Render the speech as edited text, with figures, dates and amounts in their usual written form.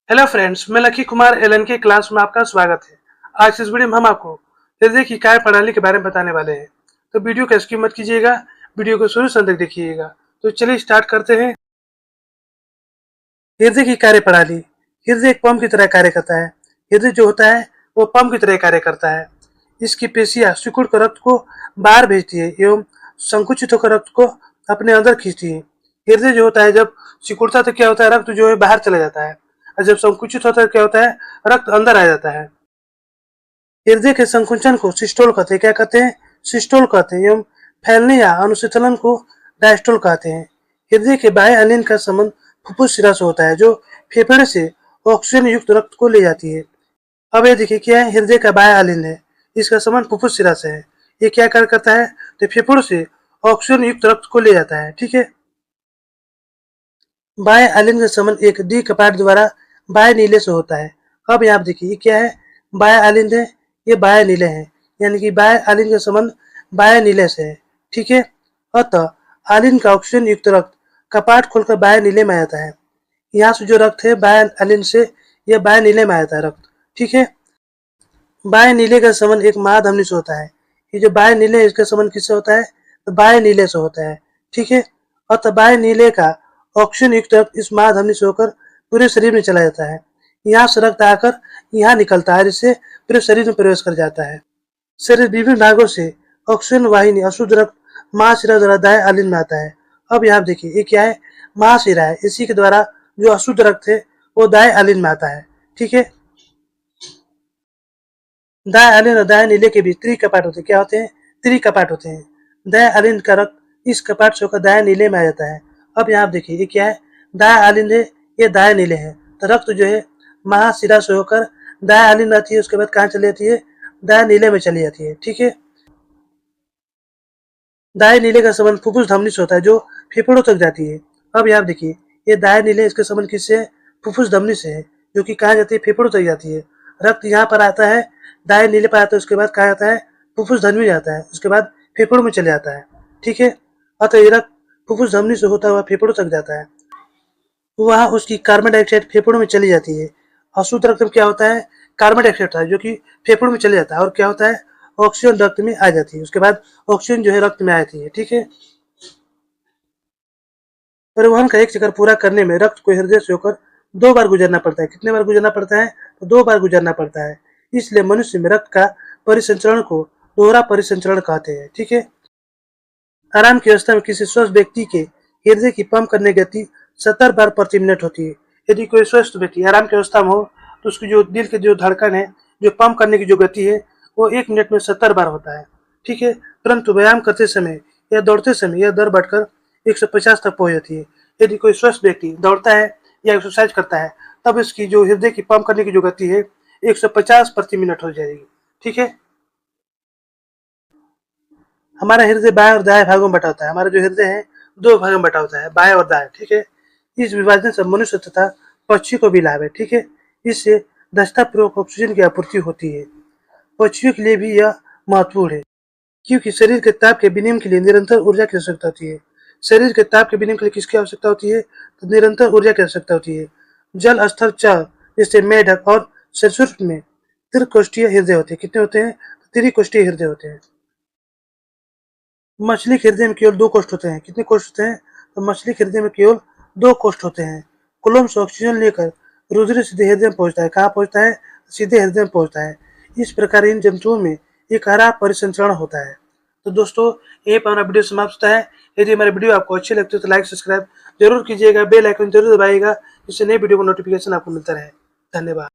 Hello friends, मैं lucky Kumar LN के class में आपका स्वागत है। आज इस वीडियो में हम आपको हृदय की कार्य प्रणाली के बारे में बताने वाले हैं। तो वीडियो को स्किप मत कीजिएगा, वीडियो को शुरू से अंत तक देखिएगा। तो चलिए स्टार्ट करते हैं। हृदय की कार्य प्रणाली। हृदय एक पंप की तरह कार्य करता है। हृदय जो होता है वो पंप की तरह कार्य करता है। इसकी पेशियां सिकुड़ कर रक्त को बाहर भेजती है एवं संकुचित होकर रक्त को अपने अंदर खींचती है। हृदय जो होता है जब सिकुड़ता है तो क्या होता है, रक्त जो है बाहर चला जाता है, और जब संकुचित होता है क्या होता है, रक्त अंदर आ जाता है। हृदय के संकुचन को सिस्टोल कहते हैं। क्या कहते हैं? सिस्टोल कहते हैं। एवं फैलने या अनुशीतलन को डायस्टोल कहते हैं। हृदय के बाह्य अलिंद का संबंध फुफ्फुस शिरा से होता है, जो फेफड़े से ऑक्सीजन युक्त रक्त को ले जाती है। अब ये देखिए क्या है, हृदय का बाह्य अलिंद है, इसका संबंध फुफ्फुस शिरा से है। ये क्या कार्य करता है, तो फेफड़ों से ऑक्सीजन युक्त रक्त को ले जाता है। ठीक है। बाह्य अलिंद का संबंध एक डी कपाट द्वारा बाह्य नीले से होता है। अब यहाँ देखिए ये क्या है, बाह्य अलिंद है, ये बाह्य नीले है, यानी कि बाह्य अलिंद का संबंध बाह्य नीले से है। ठीक है। अतः अलिंद का ऑक्सीजन युक्त रक्त कपाट खोलकर बाह्य नीले में आ जाता है। यहाँ से जो रक्त है बाह्य अलिंद से, यह बाह्य नीले में आ जाता है रक्त। ठीक है। बाह्य नीले का संबंध एक महाधमनी से होता है। ये जो बाह्य नीले है इसका संबंध किससे होता है, तो बाह्य नीले से होता है। ठीक है। अतः बाह्य नीले का ऑक्सीजन युक्त रक्त इस महाधमनी से होकर पूरे शरीर में चला जाता है। यहाँ से रक्त आकर यहाँ निकलता है, जिससे पूरे शरीर में प्रवेश कर जाता है। शरीर विभिन्न भागों से ऑक्सीजन वाहिनी अशुद्ध रक्त महाशिरा द्वारा दाएं अलिंद में आता है। अब यहाँ देखिए ये क्या है, महाशिरा है, इसी के द्वारा जो अशुद्ध रक्त है वो दाएं अलिंद में आता है। ठीक है। दाएं अलिंद और दाएं नीले के बीच त्रिकपाट होते हैं। क्या होते हैं? त्रिकपाट होते हैं। दाएं अलिंद का रक्त इस कपाट से होकर दाएं नीले में आ जाता है। अब यहाँ देखिए ये क्या है, दाएं अलिंद है, ये दाएं नीले है, तो रक्त जो है महाशिरा से होकर दाएं अलिंद आती है, उसके बाद कहाँ चली जाती है, दाएं नीले में चली जाती है। ठीक है। दाएं नीले का संबंध फुफ्फुस धमनी से होता है, जो फेफड़ों तक जाती है। अब यहाँ देखिए ये दाएं नीले, इसका संबंध किससे है, फुफ्फुस धमनी से है, जो कि कहाँ जाती है, फेफड़ों तक जाती है। रक्त यहाँ पर आता है, दाएं नीले पर आता है, उसके बाद कहाँ जाता है, फुफ्फुस धमनी में जाता है, उसके बाद फेफड़ों में चले जाता है। ठीक है। अतः ये रक्त फुफ्फुस धमनी से होता हुआ फेफड़ों तक जाता है, वहाँ उसकी कार्बन डाइऑक्साइड फेफड़ों में चली जाती है। अशुद्ध रक्त में क्या होता है, कार्बन डाइऑक्साइड होता है, जो कि फेफड़ों में चले जाता है, और क्या होता है, ऑक्सीजन रक्त में आ जाती है, उसके बाद ऑक्सीजन जो है रक्त में आ जाती है। ठीक है। परिवहन का एक चक्कर पूरा करने में रक्त को हृदय से होकर 2 बार गुजरना पड़ता है। कितने बार गुजरना पड़ता है, तो 2 बार गुजरना पड़ता है। इसलिए मनुष्य में रक्त का परिसंचरण को दोहरा परिसंचरण कहते हैं। ठीक है। आराम की अवस्था में किसी स्वस्थ व्यक्ति के हृदय की पंप करने की गति 70 बार प्रति मिनट होती है। यदि कोई स्वस्थ व्यक्ति आराम की अवस्था में हो तो उसकी जो दिल के जो धड़कन है, जो पंप करने की जो गति है, वो 1 मिनट में 70 बार होता है। ठीक है। परंतु व्यायाम करते समय या दौड़ते समय यह दर बढ़कर 150 तक पहुंच जाती है। यदि कोई स्वस्थ व्यक्ति दौड़ता है या एक्सरसाइज करता है तब इसकी जो हृदय की पंप करने की जो गति है 150 प्रति मिनट हो जाएगी। ठीक है। हमारा हृदय बाएं और दाएं भागों में बटा होता है। हमारा जो हृदय है 2 भागों में बटा होता है, बाएं और दाएं। ठीक है। इस विभाजन से मनुष्य तथा पक्षी को भी लाभ है। ठीक है। इससे दक्षतापूर्वक ऑक्सीजन की आपूर्ति होती है। पक्षियों के लिए भी यह महत्वपूर्ण है, क्योंकि शरीर के ताप के विनिमय के लिए निरंतर ऊर्जा की आवश्यकता होती है। शरीर के ताप के विनिमय के लिए किसकी आवश्यकता होती है, तो निरंतर ऊर्जा की आवश्यकता होती है। जल स्तर च जैसे मेढक और सरीसृप में त्रिकोष्ठीय हृदय होते हैं। कितने होते हैं, त्रिकोष्ठीय हृदय होते हैं। मछली के हृदय में केवल 2 कोष्ठ होते हैं। कितने कोष्ठ होते हैं, तो मछली के हृदय में केवल 2 कोष्ठ होते हैं। कोलम से ऑक्सीजन लेकर रुधिर सीधे हृदय में पहुंचता है। कहाँ पहुंचता है, सीधे हृदय में पहुंचता है। इस प्रकार इन जंतुओं में एक हरा परिसंचरण होता है। तो दोस्तों यही पर हमारा वीडियो समाप्त होता है। यदि हमारे वीडियो आपको अच्छे लगते हो तो लाइक सब्सक्राइब जरूर कीजिएगा, बेल आइकन जरूर दबाइएगा, जिससे नई वीडियो को नोटिफिकेशन आपको मिलता रहे। धन्यवाद।